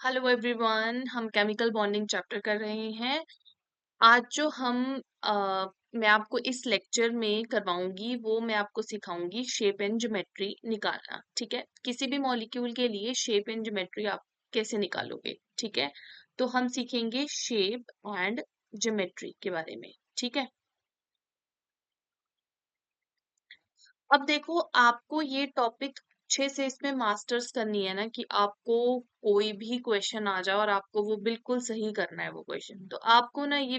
Hello everyone, हम chemical bonding chapter कर रहे हैं। आज जो हम मैं आपको इस लेक्चर में करवाऊंगी वो मैं आपको सिखाऊंगी शेप एंड ज्योमेट्री निकालना। ठीक है, किसी भी मॉलिक्यूल के लिए शेप एंड ज्योमेट्री आप कैसे निकालोगे। ठीक है, तो हम सीखेंगे शेप एंड ज्योमेट्री के बारे में। ठीक है, अब देखो आपको ये टॉपिक अच्छे से इसमें मास्टर्स करनी है ना, कि आपको कोई भी क्वेश्चन आ जाए और आपको वो बिल्कुल सही करना है वो क्वेश्चन। तो आपको ना ये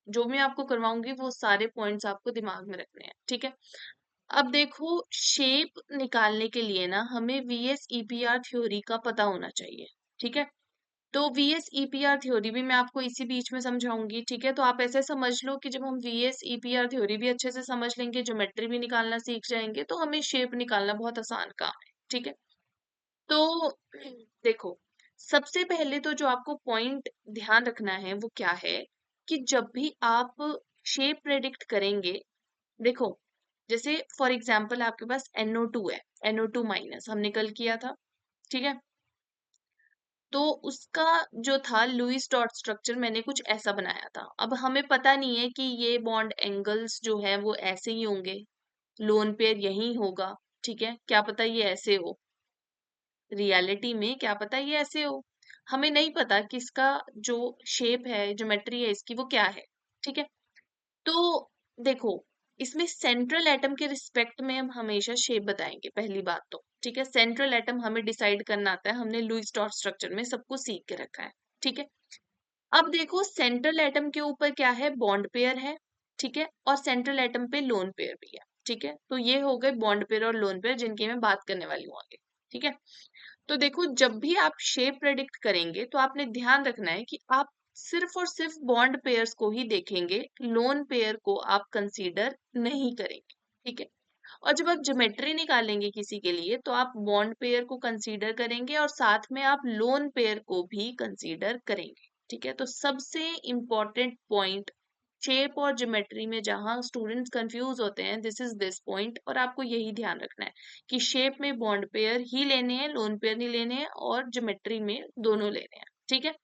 जो मैं आपको करवाऊंगी वो सारे पॉइंट्स आपको दिमाग में रखने हैं। ठीक है, अब देखो शेप निकालने के लिए ना हमें वीएस ईपीआर थ्योरी का पता होना चाहिए। ठीक है, तो वीएस ईपीआर थ्योरी भी मैं आपको इसी बीच में समझाऊंगी। ठीक है, तो आप ऐसे समझ लो कि जब हम वीएस ईपीआर थ्योरी भी अच्छे से समझ लेंगे, ज्योमेट्री भी निकालना सीख जाएंगे, तो हमें शेप निकालना बहुत आसान काम है। ठीक है, तो देखो सबसे पहले तो जो आपको पॉइंट ध्यान रखना है वो क्या है, कि जब भी आप शेप प्रेडिक्ट करेंगे, देखो जैसे फॉर एग्जांपल आपके पास NO2 है, NO2 माइनस हमने कल किया था। ठीक है, तो उसका जो था लुईस डॉट स्ट्रक्चर मैंने कुछ ऐसा बनाया था। अब हमें पता नहीं है कि ये बॉन्ड एंगल्स जो है वो ऐसे ही होंगे, लोन पेयर यही होगा। ठीक है, क्या पता ये ऐसे हो, रियलिटी में क्या पता ये ऐसे हो, हमें नहीं पता कि इसका जो शेप है, ज्योमेट्री है इसकी वो क्या है। ठीक है, तो देखो इसमें सेंट्रल एटम के रिस्पेक्ट में हम हमेशा शेप बताएंगे पहली बात तो। ठीक है, सेंट्रल एटम हमें डिसाइड करना आता है, हमने लुईस डॉट स्ट्रक्चर में सब कुछ सीख के रखा है। ठीक है, अब देखो सेंट्रल एटम के ऊपर क्या है, बॉन्ड पेयर है। ठीक है, और सेंट्रल एटम पे लोन पेयर भी है। ठीक है, तो ये हो गए बॉन्ड पेयर और लोन पेयर जिनकी मैं बात करने वाली हूँ आगे। ठीक है, तो देखो जब भी आप शेप प्रेडिक्ट करेंगे तो आपने ध्यान रखना है कि आप सिर्फ और सिर्फ बॉन्ड पेयर्स को ही देखेंगे, लोन पेयर को आप कंसीडर नहीं करेंगे। ठीक है, और जब आप ज्योमेट्री निकालेंगे किसी के लिए तो आप बॉन्ड पेयर को कंसीडर करेंगे और साथ में आप लोन पेयर को भी कंसीडर करेंगे। ठीक है, तो सबसे इम्पोर्टेंट पॉइंट शेप और ज्योमेट्री में जहां स्टूडेंट्स कंफ्यूज होते हैं, दिस इज दिस पॉइंट, और आपको यही ध्यान रखना है कि शेप में बॉन्ड पेयर ही लेने हैं, लोन पेयर नहीं लेने हैं, और ज्योमेट्री में दोनों लेने हैं। ठीक है,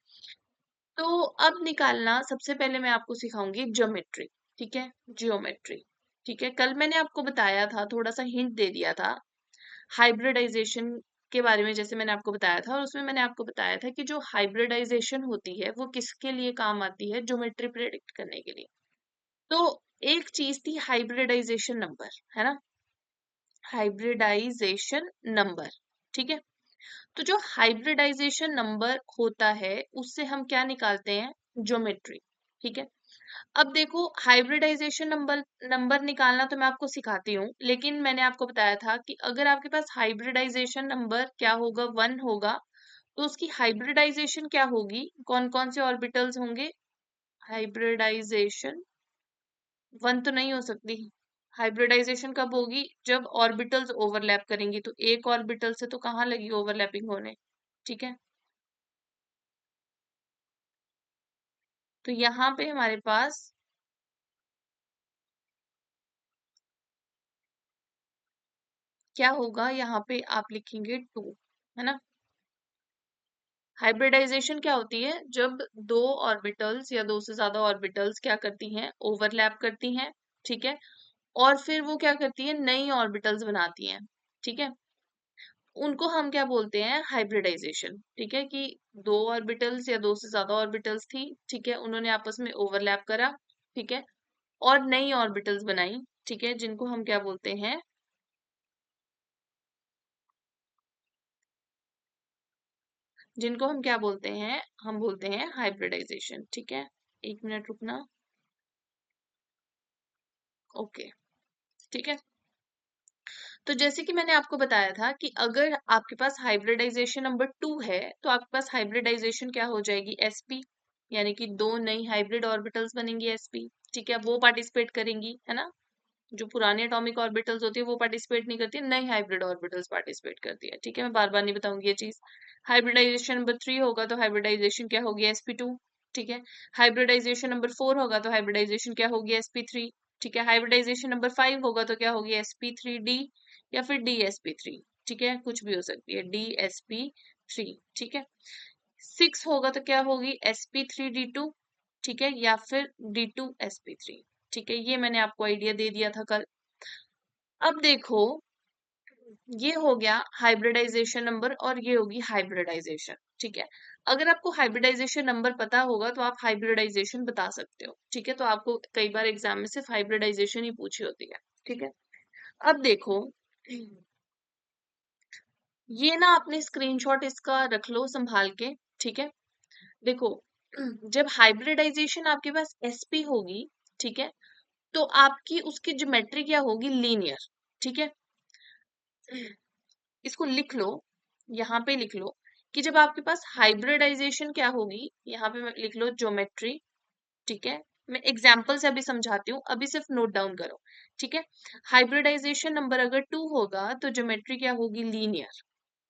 तो अब निकालना सबसे पहले मैं आपको सिखाऊंगी ज्योमेट्री। ठीक है, जियोमेट्री। ठीक है, कल मैंने आपको बताया था, थोड़ा सा हिंट दे दिया था हाइब्रिडाइजेशन के बारे में, जैसे मैंने आपको बताया था, और उसमें मैंने आपको बताया था कि जो हाइब्रिडाइजेशन होती है वो किसके लिए काम आती है, ज्योमेट्री प्रेडिक्ट करने के लिए। तो एक चीज थी हाइब्रिडाइजेशन नंबर, है ना, हाइब्रिडाइजेशन नंबर। ठीक है, तो जो हाइब्रिडाइजेशन नंबर होता है उससे हम क्या निकालते हैं, ज्योमेट्री। ठीक है, अब देखो हाइब्रिडाइजेशन नंबर नंबर निकालना तो मैं आपको सिखाती हूँ, लेकिन मैंने आपको बताया था कि अगर आपके पास हाइब्रिडाइजेशन नंबर क्या होगा, 1 होगा, तो उसकी हाइब्रिडाइजेशन क्या होगी, कौन कौन से ऑर्बिटल्स होंगे, हाइब्रिडाइजेशन 1 तो नहीं हो सकती। हाइब्रिडाइजेशन कब होगी, जब ऑर्बिटल्स ओवरलैप करेंगी, तो एक ऑर्बिटल से तो कहाँ लगी ओवरलैपिंग होने। ठीक है, तो यहाँ पे हमारे पास क्या होगा, यहाँ पे आप लिखेंगे 2, है ना। हाइब्रिडाइजेशन क्या होती है, जब दो ऑर्बिटल्स या दो से ज्यादा ऑर्बिटल्स क्या करती हैं, ओवरलैप करती हैं। ठीक है, और फिर वो क्या करती है, नई ऑर्बिटल्स बनाती हैं। ठीक है, उनको हम क्या बोलते हैं, हाइब्रिडाइजेशन। ठीक है, कि दो ऑर्बिटल्स या दो से ज्यादा ऑर्बिटल्स थी, ठीक है, उन्होंने आपस में ओवरलैप करा। ठीक है, और नई ऑर्बिटल्स बनाई। ठीक है, जिनको हम क्या बोलते हैं, जिनको हम क्या बोलते हैं, हम बोलते हैं हाइब्रिडाइजेशन। ठीक है, एक मिनट रुकना। ओके, ठीक है, तो जैसे कि मैंने आपको बताया था कि अगर आपके पास हाइब्रिडाइजेशन नंबर 2 है तो आपके पास हाइब्रिडाइजेशन क्या हो जाएगी, sp, यानी कि दो नई हाइब्रिड ऑर्बिटल्स बनेंगी sp। ठीक है, वो पार्टिसिपेट करेंगी, है ना, जो पुरानी एटॉमिक ऑर्बिटल्स होती है वो पार्टिसिपेट नहीं करती है, नई हाइब्रिड ऑर्बिटल्स पार्टिसिपेट करती है। ठीक है, मैं बार बार नहीं बताऊंगी ये चीज। हाइब्रिडाइजेशन नंबर 3 होगा तो हाइब्रिडाइजेशन क्या होगी, sp2। ठीक है, हाइब्रिडाइजेशन नंबर 4 होगा तो हाइब्रिडाइजेशन क्या होगी, sp3। ठीक है, हाइब्रिडाइजेशन नंबर 5 होगा तो क्या होगी, sp3d, या फिर dsp3। ठीक है, कुछ भी हो सकती है, dsp3। ठीक है, 6 होगा तो क्या होगी, sp3d2, ठीक है, या फिर d2sp3, ठीक है, ये मैंने आपको आइडिया दे दिया था कल। अब देखो, ये हो गया हाइब्रिडाइजेशन नंबर और ये होगी हाइब्रिडाइजेशन, ठीक है। अगर आपको हाइब्रिडाइजेशन नंबर पता होगा तो आप हाइब्रिडाइजेशन बता सकते हो, ठीक है। तो आपको कई बार एग्जाम में सिर्फ हाइब्रिडाइजेशन ही पूछी होती है, ठीक है। अब देखो, ये ना आपने स्क्रीनशॉट इसका रख लो संभाल के, ठीक है। देखो, जब हाइब्रिडाइजेशन आपके पास एसपी होगी, ठीक है, तो आपकी उसकी ज्योमेट्री क्या होगी, लीनियर, ठीक है। इसको लिख लो, यहाँ पे लिख लो कि जब आपके पास हाइब्रिडाइजेशन क्या होगी, यहाँ पे लिख लो ज्योमेट्री, ठीक है। मैं एग्जाम्पल से अभी समझाती हूँ, अभी सिर्फ नोट डाउन करो, ठीक है। हाइब्रिडाइजेशन नंबर अगर 2 होगा तो ज्योमेट्री क्या होगी, लीनियर,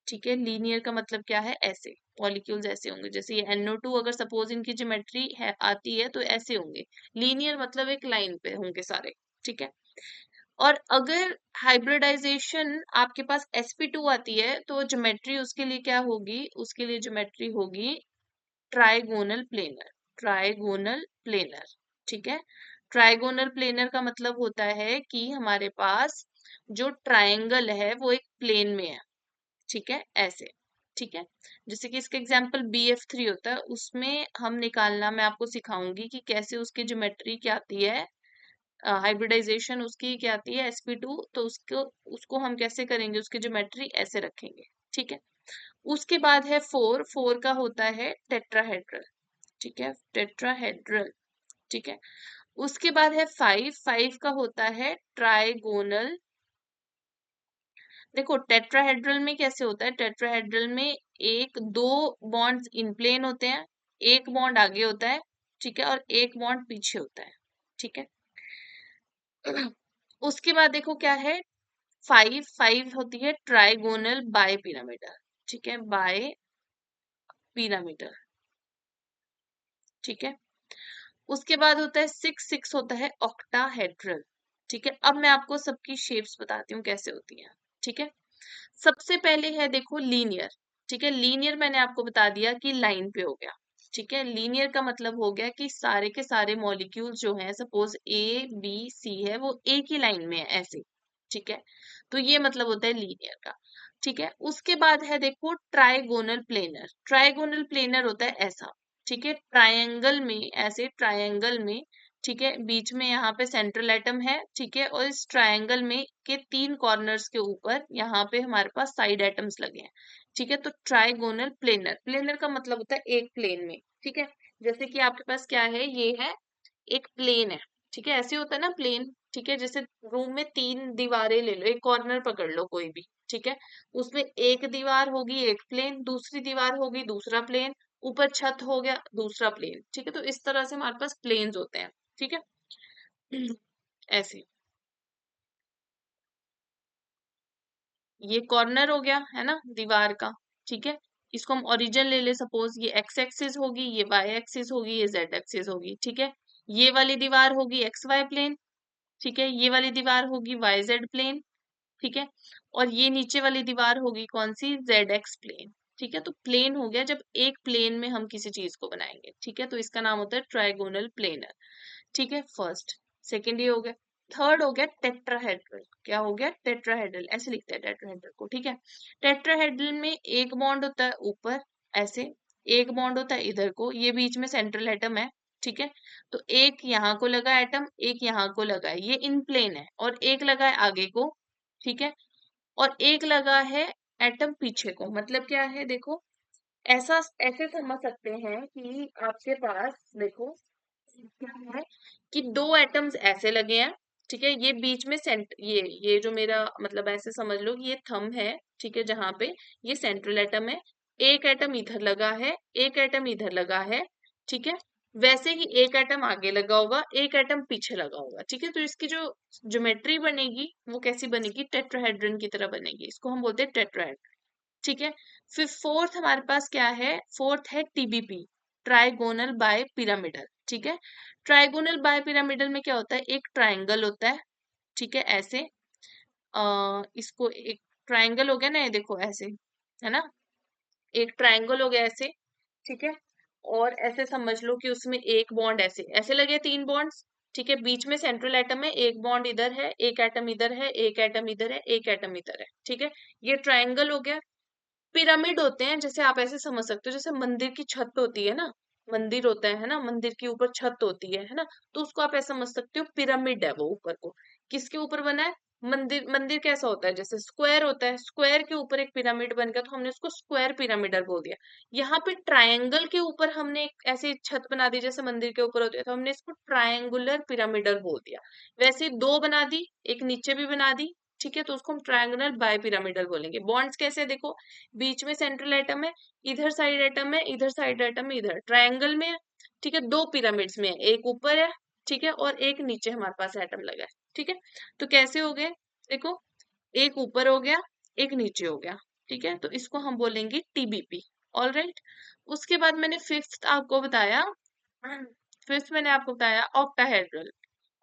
ठीक है। लीनियर का मतलब क्या है, ऐसे मॉलिक्यूल्स ऐसे होंगे, जैसे ये NO2 अगर सपोज इनकी ज्योमेट्री है आती है तो ऐसे होंगे। लीनियर मतलब एक लाइन पे होंगे सारे, ठीक है। और अगर हाइब्रिडाइजेशन आपके पास sp2 आती है तो ज्योमेट्री उसके लिए क्या होगी, उसके लिए ज्योमेट्री होगी ट्राइगोनल प्लेनर, ट्राइगोनल प्लेनर, ठीक है। ट्राइगोनल प्लेनर का मतलब होता है कि हमारे पास जो ट्रायंगल है वो एक प्लेन में है, ठीक है, ऐसे, ठीक है। जैसे कि इसका एग्जांपल BF3 होता है, उसमें हम निकालना, मैं आपको सिखाऊंगी कि कैसे उसकी ज्योमेट्री क्या आती है, हाइब्रिडाइजेशन उसकी क्या आती है sp2, तो उसको उसको हम कैसे करेंगे, उसकी ज्योमेट्री ऐसे रखेंगे, ठीक है। उसके बाद है 4, 4 का होता है टेट्राहेड्रल, ठीक है, टेट्राहेड्रल, ठीक है। उसके बाद है 5, 5 का होता है ट्राइगोनल। देखो टेट्राहेड्रल में कैसे होता है, टेट्राहेड्रल में एक दो बॉन्ड्स इन प्लेन होते हैं, एक बॉन्ड आगे होता है, ठीक है, और एक बॉन्ड पीछे होता है, ठीक है। उसके बाद देखो क्या है, 5, 5 होती है ट्राइगोनल बाय पिरामिडल, ठीक है, बाय पिरामिडल, ठीक है। उसके बाद होता है 6, 6 होता है ऑक्टाहेड्रल, ठीक है। अब मैं आपको सबकी शेप्स बताती हूँ कैसे होती हैं, ठीक है। सबसे पहले है देखो लीनियर, ठीक है। लीनियर मैंने आपको बता दिया कि लाइन पे हो गया, ठीक है। लीनियर का मतलब हो गया कि सारे के सारे मॉलिक्यूल्स जो हैं, सपोज A B C है, वो एक ही लाइन में है ऐसे, ठीक है। तो ये मतलब होता है लीनियर का, ठीक है। उसके बाद है देखो ट्राइगोनल प्लेनर, ट्राइगोनल प्लेनर होता है ऐसा, ठीक है, ट्रायंगल में, ऐसे ट्रायंगल में, ठीक है, बीच में यहाँ पे सेंट्रल एटम है, ठीक है, और इस ट्रायंगल में के 3 कॉर्नर्स के ऊपर यहाँ पे हमारे पास साइड एटम्स लगे हैं, ठीक है। तो ट्राइगोनल प्लेनर, प्लेनर का मतलब होता है एक प्लेन में, ठीक है। जैसे कि आपके पास क्या है, ये है एक प्लेन है, ठीक है, ऐसे होता है ना प्लेन, ठीक है। जैसे रूम में 3 दीवारें ले लो, एक कॉर्नर पकड़ लो कोई भी, ठीक है, उसमें एक दीवार होगी एक प्लेन, दूसरी दीवार होगी दूसरा प्लेन, ऊपर छत हो गया दूसरा प्लेन, ठीक है। तो इस तरह से हमारे पास प्लेन्स होते हैं, ठीक है। ऐसे, ये कॉर्नर हो गया है ना दीवार का, ठीक है। इसको हम ओरिजिन ले ले, सपोज ये एक्स एक्सिस होगी, ये वाई एक्सिस होगी, ये जेड एक्सिस होगी, ठीक है। ये वाली दीवार होगी एक्स वाई प्लेन, ठीक है, ये वाली दीवार होगी वाई जेड प्लेन, ठीक है। और ये नीचे वाली दीवार होगी कौन सी, जेड एक्स प्लेन, ठीक है। तो प्लेन हो गया जब एक प्लेन में हम किसी चीज को बनाएंगे, ठीक है। तो इसका नाम होता है ट्राइगोनल प्लेनर, ठीक है, फर्स्ट। सेकंड ये हो गया। थर्ड हो गया टेट्राहेड्रल, क्या हो गया, टेट्राहेड्रल, ऐसे लिखते हैं टेट्राहेड्रल को, ठीक है। टेट्राहेड्रल में एक बॉन्ड होता है ऊपर ऐसे, एक बॉन्ड होता है इधर को, ये बीच में सेंट्रल एटम है, ठीक है। तो एक यहाँ को लगा एटम, एक यहाँ को लगा है, ये इन प्लेन है, और एक लगा है आगे को, ठीक है, और एक लगा है एटम पीछे को। मतलब क्या है देखो, ऐसा ऐसे समझ सकते हैं कि आपके पास देखो क्या है कि दो एटम्स ऐसे लगे हैं, ठीक है, ये बीच में ये जो मेरा मतलब ऐसे समझ लो कि ये थंब है, ठीक है, जहां पे ये सेंट्रल एटम है, एक एटम इधर लगा है, एक एटम इधर लगा है, ठीक है। वैसे ही एक एटम आगे लगा होगा, एक एटम पीछे लगा होगा, ठीक है। तो इसकी जो ज्योमेट्री बनेगी वो कैसी बनेगी, टेट्राहेड्रन की तरह बनेगी, इसको हम बोलते हैं टेट्राहेड्रन, ठीक है। फिर फोर्थ हमारे पास क्या है, फोर्थ है TBP, ट्राइगोनल बाय पिरामिडल, ठीक है। ट्राइगोनल बाय पिरामिडल में क्या होता है, एक ट्राइंगल होता है, ठीक है, ऐसे, इसको एक ट्राइंगल हो गया ना, ये देखो ऐसे, है ना, एक ट्राइंगल हो गया ऐसे, ठीक है। और ऐसे समझ लो कि उसमें एक बॉन्ड ऐसे ऐसे लगे, तीन बॉन्ड्स, ठीक है। बीच में सेंट्रल एटम है, एक बॉन्ड इधर है, एक एटम इधर है, एक एटम इधर है, एक एटम इधर है, ठीक है। ये ट्रायंगल हो गया। पिरामिड होते हैं, जैसे आप ऐसे समझ सकते हो, जैसे मंदिर की छत होती है ना, मंदिर होता है ना, मंदिर के ऊपर छत होती है ना, तो उसको आप ऐसा समझ सकते हो, पिरामिड है वो ऊपर को। किसके ऊपर बना है? मंदिर। मंदिर कैसा होता है? जैसे स्क्वायर होता है, स्क्वायर के ऊपर एक पिरामिड बन गया, तो हमने उसको स्क्वायर पिरामिडल बोल दिया। यहाँ पे ट्रायंगल के ऊपर हमने एक ऐसी छत बना दी, जैसे मंदिर के ऊपर होती है, तो हमने इसको ट्रायंगुलर पिरामिडल बोल दिया। वैसे दो बना दी, एक नीचे भी बना दी, ठीक है, तो उसको हम ट्रायंगुलर बाय पिरामिडल बोलेंगे। बॉन्ड्स कैसे देखो, बीच में सेंट्रल एटम है, इधर साइड एटम है, इधर साइड एटम है, इधर ट्रायंगल में है, ठीक है। दो पिरामिड्स में है, एक ऊपर है, ठीक है, और एक नीचे हमारे पास एटम लगा है, ठीक है। तो कैसे हो गए? देखो, एक ऊपर हो गया, एक नीचे हो गया, ठीक है, तो इसको हम बोलेंगे टीबीपी। All right. उसके बाद मैंने फिफ्थ आपको बताया, फिफ्थ मैंने आपको बताया ऑक्टाहेड्रल।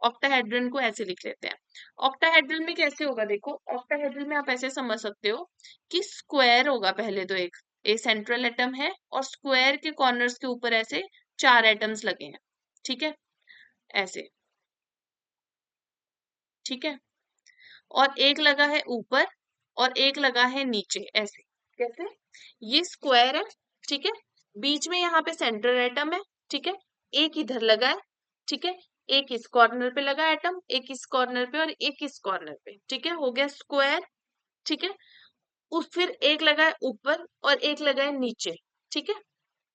ऑक्टाहेड्रन को ऐसे लिख लेते हैं। ऑक्टाहेड्रल में कैसे होगा? देखो, ऑक्टाहेड्रल में आप ऐसे समझ सकते हो कि स्क्वायर होगा पहले तो, एक सेंट्रल एटम है और स्क्वायर के कॉर्नर्स के ऊपर ऐसे चार एटम्स लगे हैं, ठीक है, ऐसे, ठीक है। और एक लगा है ऊपर और एक लगा है नीचे, ऐसे। कैसे? ये स्क्वायर है, ठीक है, बीच में यहाँ पे सेंट्रल एटम है, ठीक है, एक इधर लगा है, ठीक है, एक इस कॉर्नर पे लगा एटम, एक इस कॉर्नर पे और एक इस कॉर्नर पे, ठीक है, हो गया स्क्वायर, ठीक है। उस फिर एक लगा है ऊपर और एक लगा है नीचे, ठीक है,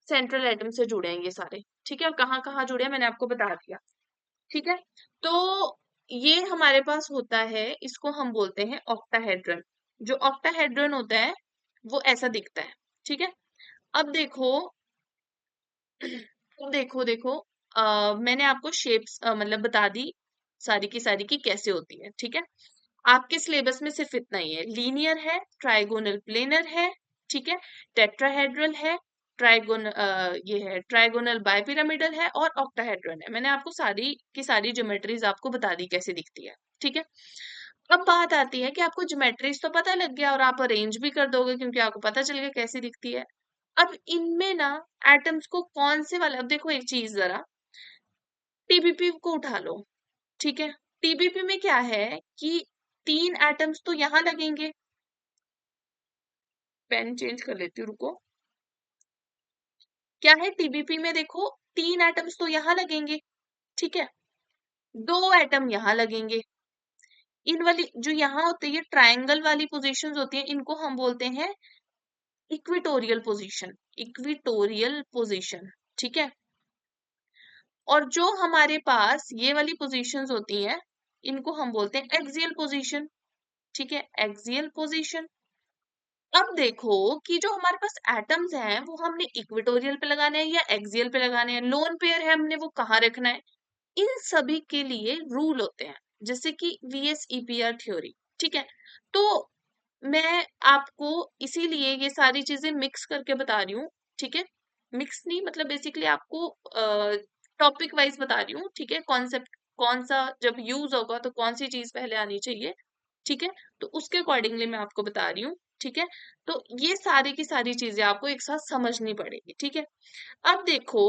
सेंट्रल एटम से जुड़े हैं ये सारे, ठीक है। और कहाँ कहाँ जुड़े हैं मैंने आपको बता दिया, ठीक है। तो ये हमारे पास होता है, इसको हम बोलते हैं ऑक्टाहेड्रन। जो ऑक्टाहेड्रन होता है वो ऐसा दिखता है, ठीक है। अब देखो, अब देखो देखो, मैंने आपको शेप्स मतलब बता दी सारी की सारी की कैसे होती है, ठीक है। आपके सिलेबस में सिर्फ इतना ही है, लीनियर है, ट्राइगोनल प्लेनर है, ठीक है, टेट्राहेड्रल है, ये है ट्राइगोनल बाइपिरामिडल है और ऑक्टाहेड्रन है। मैंने आपको सारी की सारी ज्योमेट्रीज आपको बता दी कैसे दिखती है, ठीक है। अब बात आती है कि आपको ज्योमेट्रीज तो पता लग गया और आप अरेंज भी कर दोगे क्योंकि आपको पता चल गया कैसी दिखती है। अब इनमें ना एटम्स को कौन से वाले, अब देखो एक चीज जरा, टीबीपी को उठा लो, ठीक है। टीबीपी में क्या है कि तीन एटम्स तो यहाँ लगेंगे, पेन चेंज कर लेती हूँ, रुको। क्या है टीबीपी में? देखो, तीन एटम्स तो यहाँ लगेंगे, ठीक है, दो एटम यहाँ लगेंगे। इन वाली जो यहाँ होती है, ट्रायंगल वाली पोजीशंस होती हैं, इनको हम बोलते हैं इक्विटोरियल पोजीशन, इक्विटोरियल पोजीशन, ठीक है। और जो हमारे पास ये वाली पोजीशंस होती हैं, इनको हम बोलते हैं एक्सियल पोजीशन, ठीक है, एक्सियल पोजीशन। अब देखो कि जो हमारे पास एटम्स हैं वो हमने इक्विटोरियल पे लगाने हैं या एक्सियल पे लगाने हैं, लोन पेयर है हमने वो कहाँ रखना है, इन सभी के लिए रूल होते हैं, जैसे कि VSEPR थ्योरी, ठीक है। तो मैं आपको इसीलिए ये सारी चीजें मिक्स करके बता रही हूँ, ठीक है, मिक्स नहीं मतलब बेसिकली आपको टॉपिक वाइज बता रही हूँ, ठीक है, कॉन्सेप्ट कौन सा जब यूज होगा तो कौन सी चीज पहले आनी चाहिए, ठीक है, तो उसके अकॉर्डिंगली मैं आपको बता रही हूँ, ठीक है। तो ये सारी की सारी चीजें आपको एक साथ समझनी पड़ेगी, ठीक है। अब देखो,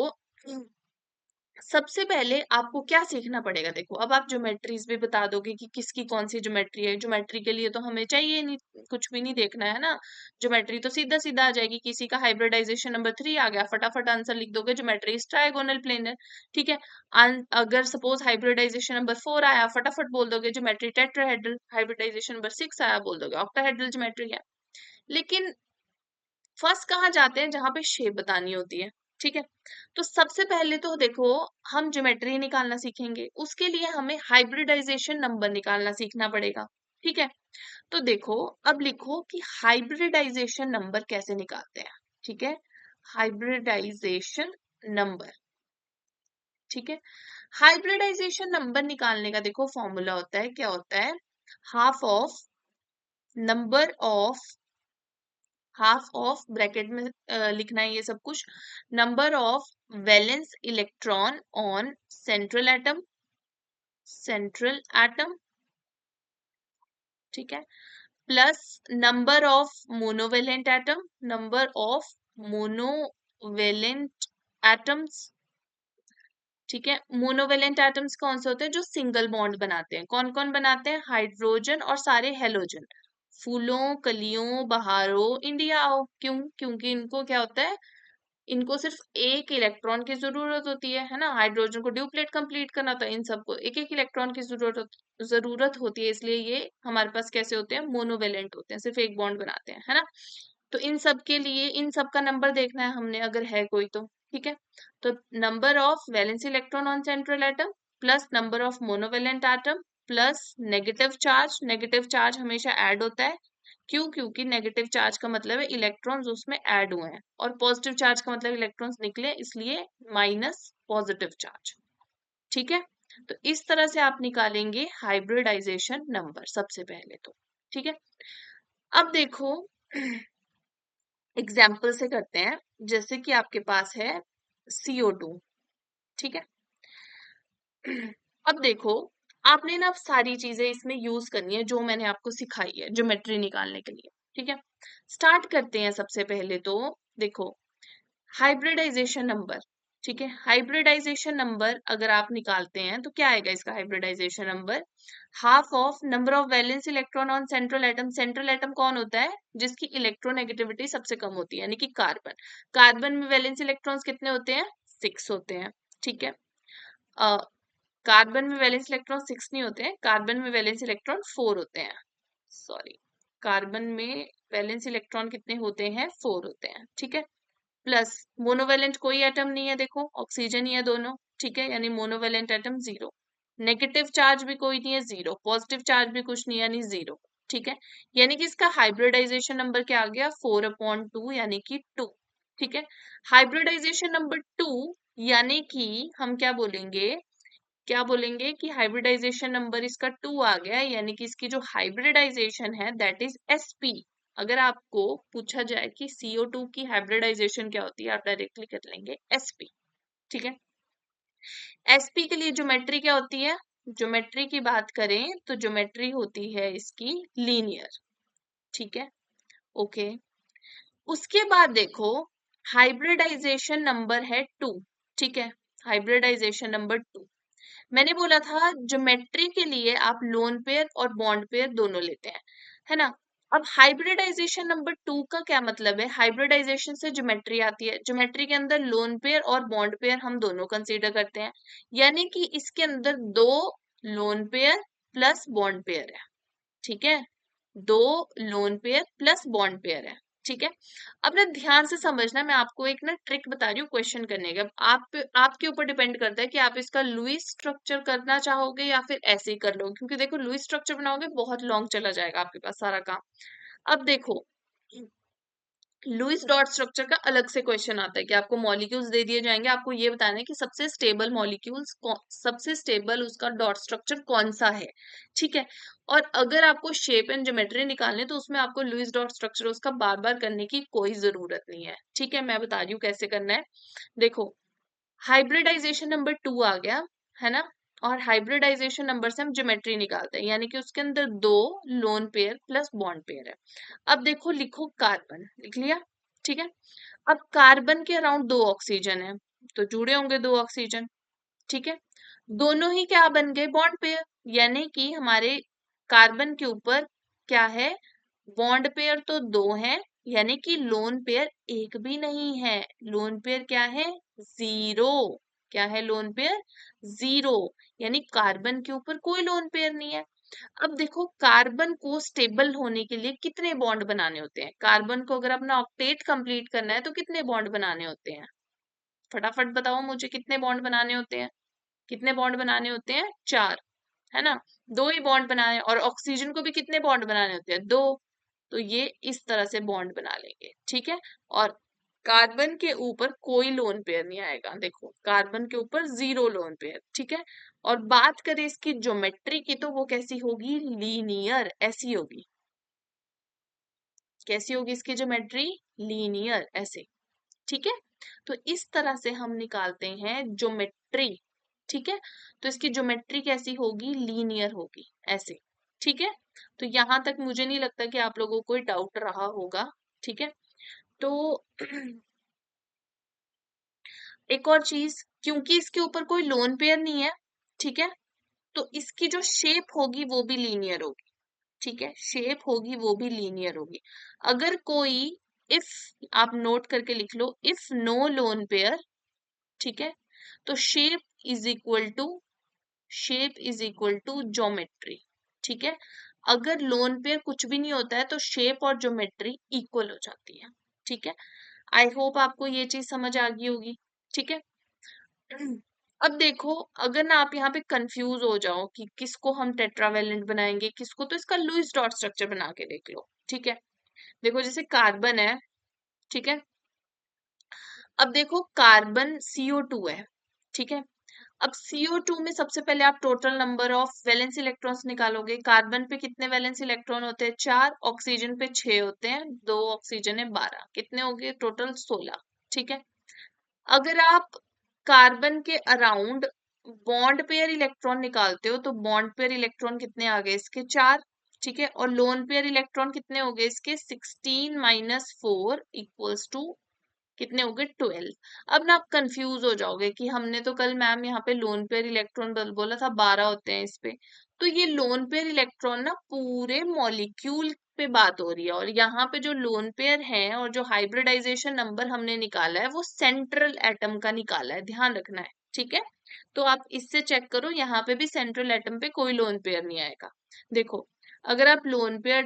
सबसे पहले आपको क्या सीखना पड़ेगा? देखो, अब आप ज्योमेट्रीज भी बता दोगे कि किसकी कौन सी ज्योमेट्री है, ज्योमेट्री के लिए तो हमें चाहिए नहीं, कुछ भी नहीं देखना है ना, ज्योमेट्री तो सीधा सीधा आ जाएगी। किसी का हाइब्रिडाइजेशन नंबर 3 आ गया, फटाफट आंसर लिख दोगे, ज्योमेट्री इज ट्राइगोनल प्लेनर, ठीक है। अगर सपोज हाइब्रिडाइजेशन नंबर 4 आया, फटाफट बोल दोगे ज्योमेट्री टेट्राहेड्रल, हाइब्रिडाइजेशन नंबर 6 आया, बोल दोगे ऑक्टाहेड्रल ज्योमेट्री है। लेकिन फर्स्ट कहाँ जाते हैं? जहां पे शेप बतानी होती है, ठीक है। तो सबसे पहले तो देखो, हम ज्योमेट्री निकालना सीखेंगे, उसके लिए हमें हाइब्रिडाइजेशन नंबर निकालना सीखना पड़ेगा, ठीक है। तो देखो, अब लिखो कि हाइब्रिडाइजेशन नंबर कैसे निकालते हैं, ठीक है, हाइब्रिडाइजेशन नंबर, ठीक है। हाइब्रिडाइजेशन नंबर निकालने का देखो फॉर्मूला होता है, क्या होता है, half of number of, half of bracket में लिखना है ये सब कुछ, number of valence electron on central atom, central atom, ठीक है, plus number of monovalent atom, number of monovalent atoms, ठीक है। मोनोवेलेंट एटम्स कौन से होते हैं? जो सिंगल बॉन्ड बनाते हैं। कौन कौन बनाते हैं? हाइड्रोजन और सारे हेलोजन। फूलों, कलियों, बहारों, इंडिया आओ। क्यों? क्योंकि इनको क्या होता है, इनको सिर्फ एक इलेक्ट्रॉन की जरूरत होती है ना। हाइड्रोजन को ड्यूप्लेट कंप्लीट करना, तो इन सबको एक एक इलेक्ट्रॉन की जरूरत होती है, इसलिए ये हमारे पास कैसे होते हैं? मोनोवेलेंट होते हैं, सिर्फ एक बॉन्ड बनाते हैं, है ना। तो इन सब के लिए इन सब का नंबर देखना है हमने, अगर है कोई तो, ठीक है। तो number of valence electron on central atom plus number of monovalent atom plus negative charge हमेशा ऐड होता है। क्यों? क्योंकि नेगेटिव चार्ज का मतलब है इलेक्ट्रॉन्स उसमें ऐड हुए हैं, और पॉजिटिव चार्ज का मतलब इलेक्ट्रॉन्स निकले, इसलिए माइनस पॉजिटिव चार्ज, ठीक है। तो इस तरह से आप निकालेंगे हाइब्रिडाइजेशन नंबर सबसे पहले तो, ठीक है। अब देखो एग्जाम्पल से करते हैं। जैसे कि आपके पास है CO2, ठीक है। अब देखो, आपने ना सारी चीजें इसमें यूज करनी है जो मैंने आपको सिखाई है ज्योमेट्री निकालने के लिए, ठीक है। स्टार्ट करते हैं। सबसे पहले तो देखो, हाइब्रिडाइजेशन नंबर, ठीक है। हाइब्रिडाइजेशन नंबर अगर आप निकालते हैं तो क्या आएगा इसका hybridization number? Half of number of valence electron on central atom. Central atom कौन होता है? जिसकी इलेक्ट्रोनेगेटिविटी सबसे कम होती है, यानी कि कार्बन। कार्बन में वैलेंस इलेक्ट्रॉन्स कितने होते हैं? 6 होते हैं, ठीक है। कार्बन में वैलेंस इलेक्ट्रॉन 6 नहीं होते हैं, कार्बन में वैलेंस इलेक्ट्रॉन 4 होते हैं। सॉरी, कार्बन में वैलेंस इलेक्ट्रॉन कितने होते हैं? 4 होते हैं, ठीक है। प्लस मोनोवेलेंट कोई एटम नहीं है, देखो ऑक्सीजन ही है दोनों, ठीक है, यानी मोनोवेलेंट एटम 0। नेगेटिव चार्ज भी कोई नहीं है, 0। पॉजिटिव चार्ज भी कुछ नहीं, यानी 0, ठीक है। यानी कि इसका हाइब्रिडाइजेशन नंबर क्या आ गया? 4/2, यानी कि 2, ठीक है। हाइब्रिडाइजेशन नंबर 2, यानी कि हम क्या बोलेंगे कि हाइब्रिडाइजेशन नंबर इसका 2 आ गया, यानी कि इसकी जो हाइब्रिडाइजेशन है दैट इज SP। अगर आपको पूछा जाए कि CO2 की हाइब्रिडाइजेशन क्या होती है, आप डायरेक्टली कर लेंगे SP, ठीक है। SP के लिए ज्योमेट्री क्या होती है? ज्योमेट्री की बात करें तो ज्योमेट्री होती है इसकी लीनियर, ठीक है, ओके। उसके बाद देखो, हाइब्रिडाइजेशन नंबर है 2, ठीक है। हाइब्रिडाइजेशन नंबर 2, मैंने बोला था ज्योमेट्री के लिए आप लोन पेयर और बॉन्ड पेयर दोनों लेते हैं, है ना। अब हाइब्रिडाइजेशन नंबर 2 का क्या मतलब है? हाइब्रिडाइजेशन से ज्योमेट्री आती है, ज्योमेट्री के अंदर लोन पेयर और बॉन्ड पेयर हम दोनों कंसीडर करते हैं, यानी कि इसके अंदर 2 loan pair plus bond pair है, ठीक है। 2 loan pair plus bond pair है, ठीक है। अब ना ध्यान से समझना, मैं आपको एक ना ट्रिक बता रही हूँ क्वेश्चन करने का। आपके ऊपर डिपेंड करता है कि आप इसका लुईस स्ट्रक्चर करना चाहोगे या फिर ऐसे ही कर लोगे, क्योंकि देखो लुईस स्ट्रक्चर बनाओगे बहुत लॉन्ग चला जाएगा आपके पास सारा काम। अब देखो, लुईस डॉट स्ट्रक्चर का अलग से क्वेश्चन आता है कि आपको मॉलिक्यूल्स दे दिए जाएंगे, आपको ये बताना है कि सबसे स्टेबल मॉलिक्यूल्स, सबसे स्टेबल उसका डॉट स्ट्रक्चर कौन सा है, ठीक है। और अगर आपको शेप एंड ज्योमेट्री निकालने तो उसमें आपको लुईस डॉट स्ट्रक्चर उसका बार बार करने की कोई जरूरत नहीं है, ठीक है। मैं बता रही हूँ कैसे करना है। देखो, हाइब्रिडाइजेशन नंबर 2 आ गया, है ना। और हाइब्रिडाइजेशन नंबर से हम ज्योमेट्री निकालते हैं, यानी कि उसके अंदर 2 loan pair plus bond pair है। अब देखो, लिखो कार्बन, लिख लिया, ठीक है। अब कार्बन के अराउंड 2 ऑक्सीजन है, तो जुड़े होंगे 2 ऑक्सीजन, ठीक है। दोनों ही क्या बन गए? बॉन्ड पेयर, यानी कि हमारे कार्बन के ऊपर क्या है? बॉन्ड पेयर तो 2 है, यानी कि लोन पेयर एक भी नहीं है। लोन पेयर क्या है? 0। क्या है? लोन पेयर 0, यानी कार्बन के ऊपर कोई लोन पेयर नहीं है। अब देखो, कार्बन को स्टेबल होने के लिए कितने बॉन्ड बनाने होते हैं? कार्बन को अगर अपना ऑक्टेट कंप्लीट करना है तो कितने बॉन्ड बनाने होते हैं? फटाफट बताओ मुझे, कितने बॉन्ड बनाने होते हैं? कितने बॉन्ड बनाने होते हैं? 4, है ना। 2 ही बॉन्ड बनाए, और ऑक्सीजन को भी कितने बॉन्ड बनाने होते हैं? 2। तो ये इस तरह से बॉन्ड बना लेंगे, ठीक है। और कार्बन के ऊपर कोई लोन पेयर नहीं आएगा, देखो कार्बन के ऊपर 0 लोन पेयर, ठीक है। और बात करें इसकी ज्योमेट्री की तो वो कैसी होगी? लीनियर, ऐसी होगी। कैसी होगी इसकी ज्योमेट्री? लीनियर, ऐसे, ठीक है। तो इस तरह से हम निकालते हैं ज्योमेट्री, ठीक है। तो इसकी ज्योमेट्री कैसी होगी? लीनियर होगी, ऐसे, ठीक है। तो यहां तक मुझे नहीं लगता कि आप लोगों को कोई डाउट रहा होगा, ठीक है। तो एक और चीज, क्योंकि इसके ऊपर कोई लोन पेयर नहीं है, ठीक है, तो इसकी जो शेप होगी वो भी लीनियर होगी, ठीक है, शेप होगी वो भी लीनियर होगी। अगर कोई, इफ, आप नोट करके लिख लो, इफ नो लोन पेयर, ठीक है, तो shape is equal to geometry, ठीक है। अगर लोन पेयर कुछ भी नहीं होता है तो शेप और ज्योमेट्री इक्वल हो जाती है, ठीक है। आई होप आपको ये चीज समझ आ गई होगी, ठीक है। अब देखो, अगर ना आप यहाँ पे कंफ्यूज हो जाओ कि किसको हम टेट्रावेलेंट बनाएंगे किसको, तो इसका लुईस डॉट स्ट्रक्चर बना के देख लो, ठीक है। देखो जैसे कार्बन है, ठीक है, अब देखो कार्बन CO2 है, ठीक है। अब CO2 में सबसे पहले आप total number of valence electrons निकालोगे। कार्बन पे कितने वैलेंस इलेक्ट्रॉन होते हैं? 4। ऑक्सीजन पे 6 होते हैं, 2 ऑक्सीजन है 12, कितने हो गए टोटल? 16, ठीक है। अगर आप कार्बन के अराउंड बॉन्ड पेयर इलेक्ट्रॉन निकालते हो तो बॉन्ड पेयर इलेक्ट्रॉन कितने आ गए इसके? 4, ठीक है। और लोन पेयर इलेक्ट्रॉन कितने हो गए इसके? 16 माइनस 4 इक्वल्स टू कितने हो गए? 12। अब ना आप कंफ्यूज हो जाओगे कि हमने तो कल मैम यहाँ पे लोन पेयर इलेक्ट्रॉन बोला था 12 होते हैं इस पे। तो ये लोन पेयर इलेक्ट्रॉन ना पूरे मॉलिक्यूल पे बात हो रही है, और यहाँ पे जो लोन पेयर है और जो हाइब्रिडाइजेशन नंबर हमने निकाला है वो सेंट्रल एटम का निकाला है, ध्यान रखना है, ठीक है। तो आप इससे चेक करो, यहाँ पे भी सेंट्रल एटम पे कोई लोन पेयर नहीं आएगा। देखो, अगर आप लोन पेयर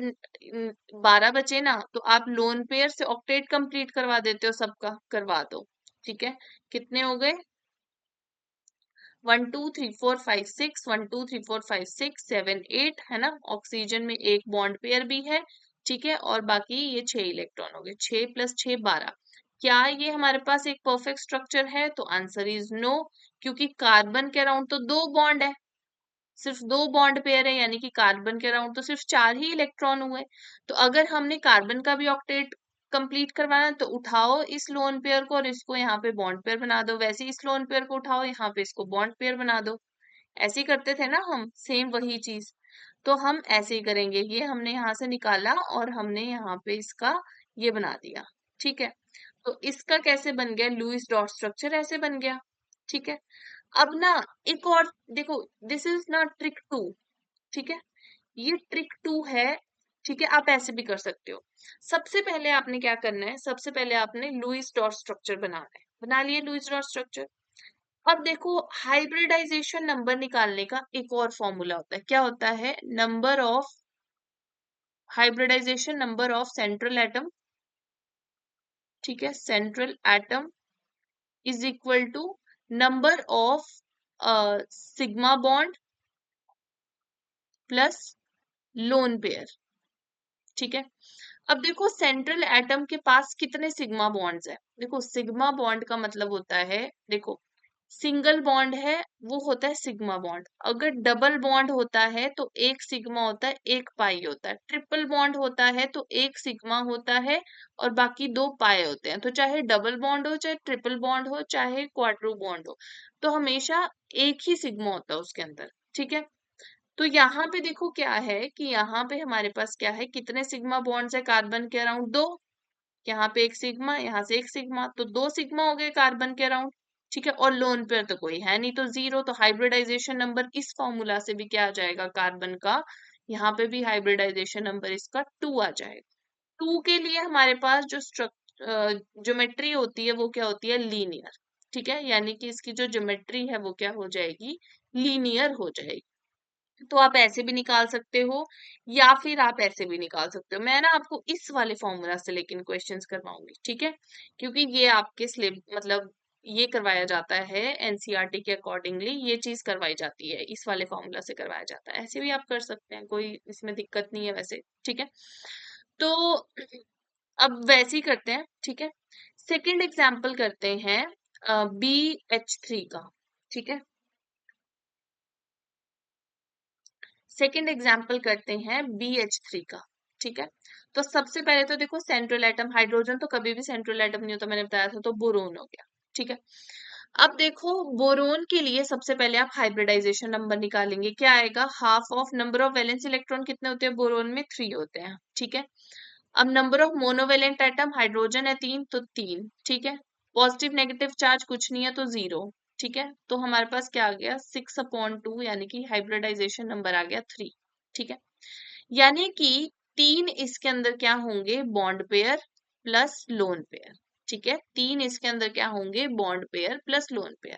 12 बचे ना, तो आप लोन पेयर से ऑक्टेट कंप्लीट करवा देते हो, सबका करवा दो, ठीक है। कितने हो गए? 1 2 3 4 5 6, 1 2 3 4 5 6 7 8, है ना। ऑक्सीजन में एक बॉन्ड पेयर भी है, ठीक है, और बाकी ये 6 इलेक्ट्रॉन हो गए, 6 प्लस 6 12। क्या ये हमारे पास एक परफेक्ट स्ट्रक्चर है? तो आंसर इज नो, क्योंकि कार्बन के अराउंड तो 2 बॉन्ड है, सिर्फ 2 बॉन्ड पेयर है, यानी कि कार्बन के अराउंड तो सिर्फ 4 ही इलेक्ट्रॉन हुए। तो अगर हमने कार्बन का भी ऑक्टेट कंप्लीट करवाना है तो उठाओ इस लोन पेयर को और इसको यहाँ पे बॉन्ड पेयर बना दो, वैसे ही इस लोन पेयर को उठाओ यहाँ पे इसको बॉन्ड पेयर बना दो। ऐसे ही करते थे ना हम, सेम वही चीज। तो हम ऐसे ही करेंगे, ये हमने यहाँ से निकाला और हमने यहाँ पे इसका ये बना दिया, ठीक है। तो इसका कैसे बन गया लुईस डॉट स्ट्रक्चर? ऐसे बन गया, ठीक है। अब ना एक और देखो, दिस इज ना ट्रिक 2, ठीक है, ये ट्रिक 2 है, ठीक है। आप ऐसे भी कर सकते हो। सबसे पहले आपने क्या करना है, सबसे पहले आपने लुईस डॉट स्ट्रक्चर बनाना है। बना लिए लुईस डॉट स्ट्रक्चर। अब देखो, हाइब्रिडाइजेशन नंबर निकालने का एक और फॉर्मूला होता है, क्या होता है? Number of hybridization number of central atom, ठीक है, central atom is equal to number of sigma bond plus lone pair, ठीक है। अब देखो सेंट्रल एटम के पास कितने सिग्मा बॉन्ड्स है? देखो सिग्मा बॉन्ड का मतलब होता है, देखो सिंगल बॉन्ड है वो होता है सिग्मा बॉन्ड, अगर डबल बॉन्ड होता है तो एक सिग्मा होता है एक पाई होता है, ट्रिपल बॉन्ड होता है तो एक सिग्मा होता है और बाकी 2 पाए होते हैं। तो चाहे डबल बॉन्ड हो, चाहे ट्रिपल बॉन्ड हो, चाहे क्वाड्रू बॉन्ड हो, तो हमेशा एक ही सिग्मा होता है उसके अंदर, ठीक है। तो यहाँ पे देखो क्या है कि यहाँ पे हमारे पास क्या है, कितने सिग्मा बॉन्ड्स है कार्बन के अराउंड? 2। यहाँ पे एक सिग्मा, यहाँ से एक सिग्मा, तो 2 सिग्मा हो गए कार्बन के अराउंड, ठीक है। और लोन पेयर तो कोई है नहीं तो 0, तो हाइब्रिडाइजेशन नंबर इस फॉर्मूला से भी क्या आ जाएगा कार्बन का? यहाँ पे भी हाइब्रिडाइजेशन नंबर इसका 2 आ जाएगा। 2 के लिए हमारे पास जो ज्योमेट्री होती है वो क्या होती है? लीनियर, ठीक है, यानी कि इसकी जो ज्योमेट्री है वो क्या हो जाएगी? लीनियर हो जाएगी। तो आप ऐसे भी निकाल सकते हो या फिर आप ऐसे भी निकाल सकते हो। मैं ना आपको इस वाले फॉर्मूला से लेकिन क्वेश्चंस करवाऊंगी, ठीक है, क्योंकि ये आपके सिलेब मतलब ये करवाया जाता है एनसीईआरटी के अकॉर्डिंगली, ये चीज करवाई जाती है, इस वाले फॉर्मूला से करवाया जाता है। ऐसे भी आप कर सकते हैं, कोई इसमें दिक्कत नहीं है वैसे, ठीक है। तो अब वैसे ही करते हैं, ठीक है। सेकंड एग्जाम्पल करते हैं BH3 का, ठीक है। सेकेंड एग्जाम्पल करते हैं BH3 का, ठीक है। तो सबसे पहले तो देखो सेंट्रल एटम, हाइड्रोजन तो कभी भी सेंट्रल एटम नहीं होता, मैंने बताया था, तो बोरोन हो गया, ठीक है। अब देखो बोरोन के लिए सबसे पहले आप हाइब्रिडाइजेशन नंबर निकालेंगे, क्या आएगा? Half of number of valence electron कितने होते हैं बोरोन में? 3 होते हैं, ठीक है। अब number of monovalent atom, hydrogen है 3 तो 3, ठीक है। पॉजिटिव नेगेटिव चार्ज कुछ नहीं है तो 0। ठीक है, तो हमारे पास क्या आ गया 6/2, यानी कि हाइब्रिडाइजेशन नंबर आ गया 3। ठीक है, यानी कि 3 इसके अंदर क्या होंगे, bond pair plus lone pair. ठीक है, 3 इसके अंदर क्या होंगे, bond pair plus lone pair.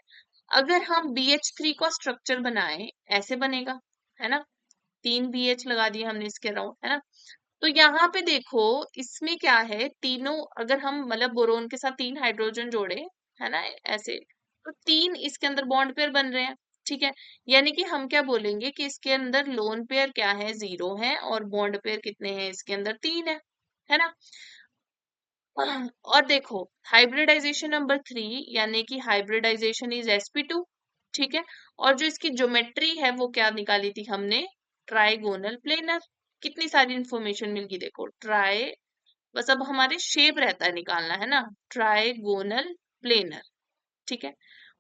अगर हम BH3 का स्ट्रक्चर बनाए, ऐसे बनेगा, है ना, 3 BH लगा दिए हमने इसके अराउंड, है ना। तो यहाँ पे देखो इसमें क्या है, तीनों अगर हम मतलब बोरोन के साथ 3 हाइड्रोजन जोड़े, है ना, ऐसे, तो 3 इसके अंदर बॉन्ड पेयर बन रहे हैं। ठीक है, यानी कि हम क्या बोलेंगे कि इसके अंदर लोन पेयर क्या है, 0 है, और बॉन्ड पेयर कितने हैं इसके अंदर, 3 है ना। और देखो हाइब्रिडाइजेशन नंबर 3, यानी कि हाइब्रिडाइजेशन इज sp2। ठीक है, और जो इसकी ज्योमेट्री है वो क्या निकाली थी हमने, ट्राइगोनल प्लेनर। कितनी सारी इंफॉर्मेशन मिल गई, देखो ट्राई, बस अब हमारे शेप रहता है निकालना, है ना, ट्राइगोनल प्लेनर। ठीक है,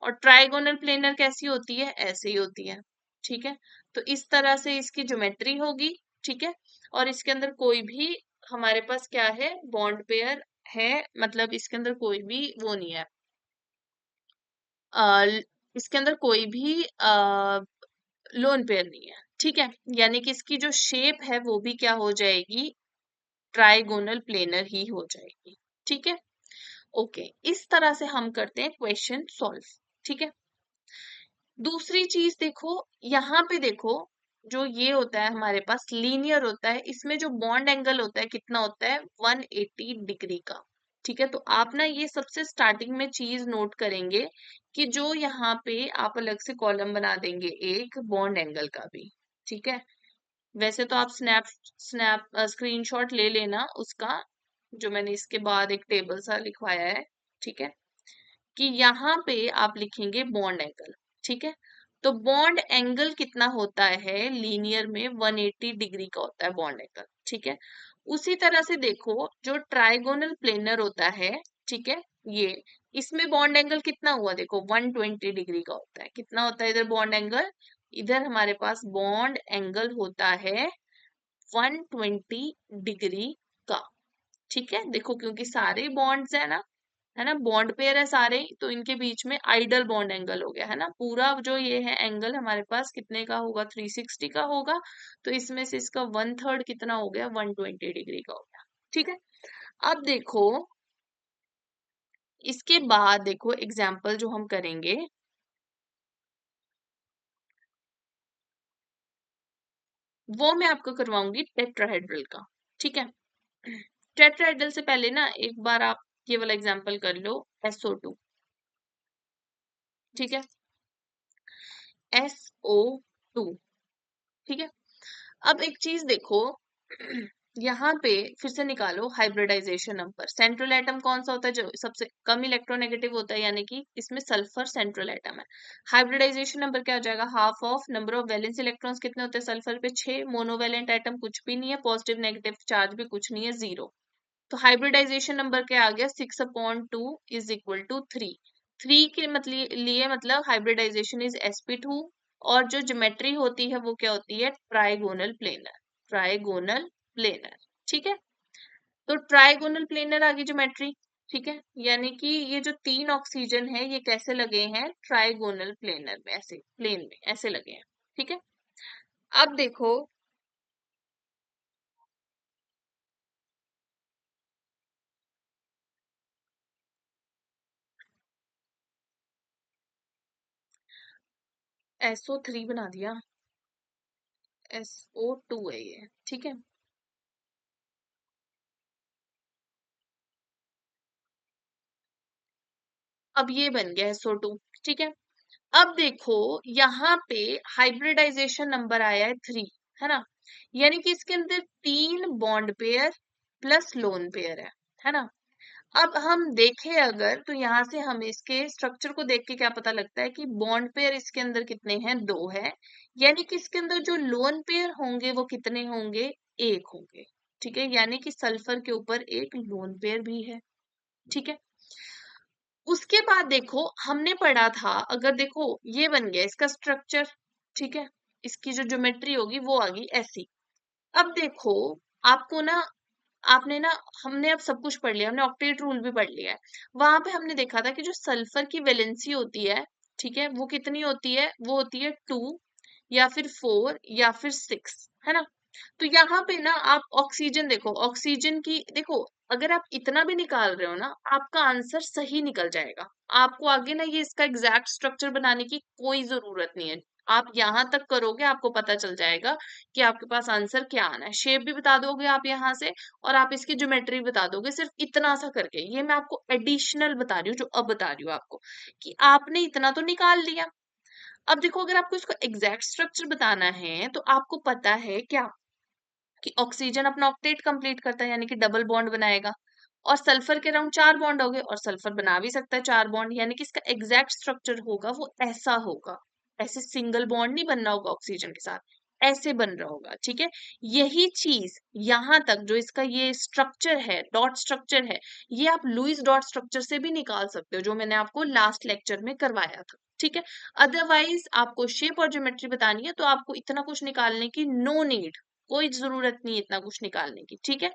और ट्राइगोनल प्लेनर कैसी होती है, ऐसे ही होती है। ठीक है, तो इस तरह से इसकी ज्योमेट्री होगी। ठीक है, और इसके अंदर कोई भी हमारे पास क्या है, बॉन्ड पेयर है, मतलब इसके अंदर कोई भी वो नहीं है, आ, इसके अंदर कोई भी लोन पेयर नहीं है। ठीक है, यानी कि इसकी जो शेप है वो भी क्या हो जाएगी, ट्राइगोनल प्लेनर ही हो जाएगी। ठीक है, ओके, इस तरह से हम करते हैं क्वेश्चन सॉल्व। ठीक है, दूसरी चीज देखो, यहाँ पे देखो, जो ये होता है हमारे पास लीनियर होता है, इसमें जो बॉन्ड एंगल होता है कितना होता है, 180 डिग्री का। ठीक है, तो आप ना ये सबसे स्टार्टिंग में चीज नोट करेंगे कि जो यहाँ पे आप अलग से कॉलम बना देंगे एक बॉन्ड एंगल का भी। ठीक है, वैसे तो आप स्नैप स्नैप स्क्रीनशॉट ले लेना उसका, जो मैंने इसके बाद एक टेबल सा लिखवाया है। ठीक है, कि यहाँ पे आप लिखेंगे बॉन्ड एंगल। ठीक है, तो बॉन्ड एंगल कितना होता है, लीनियर में 180 डिग्री का होता है बॉन्ड एंगल। ठीक है, उसी तरह से देखो जो ट्राइगोनल प्लेनर होता है, ठीक है, ये, इसमें बॉन्ड एंगल कितना हुआ, देखो 120 डिग्री का होता है। कितना होता है इधर बॉन्ड एंगल, इधर हमारे पास बॉन्ड एंगल होता है 120 डिग्री का। ठीक है, देखो क्योंकि सारे बॉन्ड्स है ना, है ना, बॉन्ड पेयर है सारे ही, तो इनके बीच में आइडल बॉन्ड एंगल हो गया, है ना, पूरा जो ये है एंगल हमारे पास कितने का होगा, 360 का होगा। तो इसमें से इसका 1/3 कितना हो गया, 120 डिग्री का हो गया। ठीक है, अब देखो इसके बाद देखो एग्जाम्पल जो हम करेंगे, वो मैं आपको करवाऊंगी टेट्राहेड्रल का। ठीक है, टेट्राहेड्रल से पहले ना एक बार आप ये वाला एग्जाम्पल कर लो, SO2। ठीक है, SO2। ठीक है, अब एक चीज देखो, यहाँ पे फिर से निकालो हाइब्रिडाइजेशन नंबर। सेंट्रल एटम कौन सा होता है, जो सबसे कम इलेक्ट्रोनेगेटिव होता है, यानी कि इसमें सल्फर सेंट्रल एटम है। हाइब्रिडाइजेशन नंबर क्या हो जाएगा, half of number of valence electrons कितने होते हैं सल्फर पे, 6। मोनोवैलेंट एटम कुछ भी नहीं है, पॉजिटिव नेगेटिव चार्ज भी कुछ नहीं है, 0। तो हाइब्रिडाइजेशन नंबर क्या आ गया, 6/2 इज इक्वल टू 3। 3 के मतलब लिए मतलब हाइब्रिडाइजेशन इज sp2, और जो ज्योमेट्री होती है वो क्या होती है, ट्राइगोनल प्लेनर। Trigonal planar. ठीक है, तो ट्राइगोनल प्लेनर आ गई ज्योमेट्री। ठीक है, यानी कि ये जो 3 ऑक्सीजन है ये कैसे लगे हैं, ट्राइगोनल प्लेनर में, ऐसे प्लेन में ऐसे लगे हैं। ठीक है, अब देखो SO3 बना दिया, SO2 है ये। ठीक है, अब ये बन गया SO2। ठीक है, अब देखो यहाँ पे हाइब्रिडाइजेशन नंबर आया है 3, है ना, यानी कि इसके अंदर 3 bond pair plus lone pair है ना। अब हम देखें अगर, तो यहाँ से हमें इसके स्ट्रक्चर को देख के क्या पता लगता है कि बॉन्ड पेयर इसके अंदर कितने हैं, 2 है, यानी कि इसके अंदर जो लोन पेयर होंगे वो कितने होंगे, 1 होंगे। ठीक है, यानी कि सल्फर के ऊपर एक लोन पेयर भी है। ठीक है, उसके बाद देखो हमने पढ़ा था, अगर देखो ये बन गया इसका स्ट्रक्चर। ठीक है, इसकी जो ज्योमेट्री होगी वो आ गई ऐसी। अब देखो आपको ना आपने ना, हमने अब सब कुछ पढ़ लिया, हमने ऑक्टेट रूल भी पढ़ लिया है। वहां पे हमने देखा था कि जो सल्फर की वैलेंसी होती है, ठीक है, वो कितनी होती है, वो होती है 2 या फिर 4 या फिर 6, है ना। तो यहाँ पे ना आप ऑक्सीजन देखो, ऑक्सीजन की देखो, अगर आप इतना भी निकाल रहे हो ना, आपका आंसर सही निकल जाएगा। आपको आगे ना ये इसका एग्जैक्ट स्ट्रक्चर बनाने की कोई जरूरत नहीं है। आप यहाँ तक करोगे, आपको पता चल जाएगा कि आपके पास आंसर क्या आना है। शेप भी बता दोगे आप यहाँ से, और आप इसकी ज्योमेट्री बता दोगे, सिर्फ इतना सा करके। ये मैं आपको एडिशनल बता रही हूँ, जो अब बता रही हूँ आपको, कि आपने इतना तो निकाल लिया। अब देखो, अगर आपको इसको एग्जैक्ट स्ट्रक्चर बताना है, तो आपको पता है क्या, कि ऑक्सीजन अपना ऑक्टेट कंप्लीट करता है, यानी कि डबल बॉन्ड बनाएगा, और सल्फर के अराउंड 4 बॉन्ड हो गए, और सल्फर बना भी सकता है 4 बॉन्ड, यानी कि इसका एग्जैक्ट स्ट्रक्चर होगा वो ऐसा होगा। ऐसे सिंगल बॉन्ड नहीं बनना होगा ऑक्सीजन के साथ, ऐसे बन रहा होगा, ठीक है। यही चीज यहां तक जो इसका ये स्ट्रक्चर है, डॉट स्ट्रक्चर है, ये आप लुईस डॉट स्ट्रक्चर से भी निकाल सकते हो, जो मैंने आपको लास्ट लेक्चर में करवाया था, ठीक है। अदरवाइज आपको शेप और ज्योमेट्री बतानी है, तो आपको इतना कुछ निकालने की नो नीड, कोई जरूरत नहीं है इतना कुछ निकालने की, ठीक है।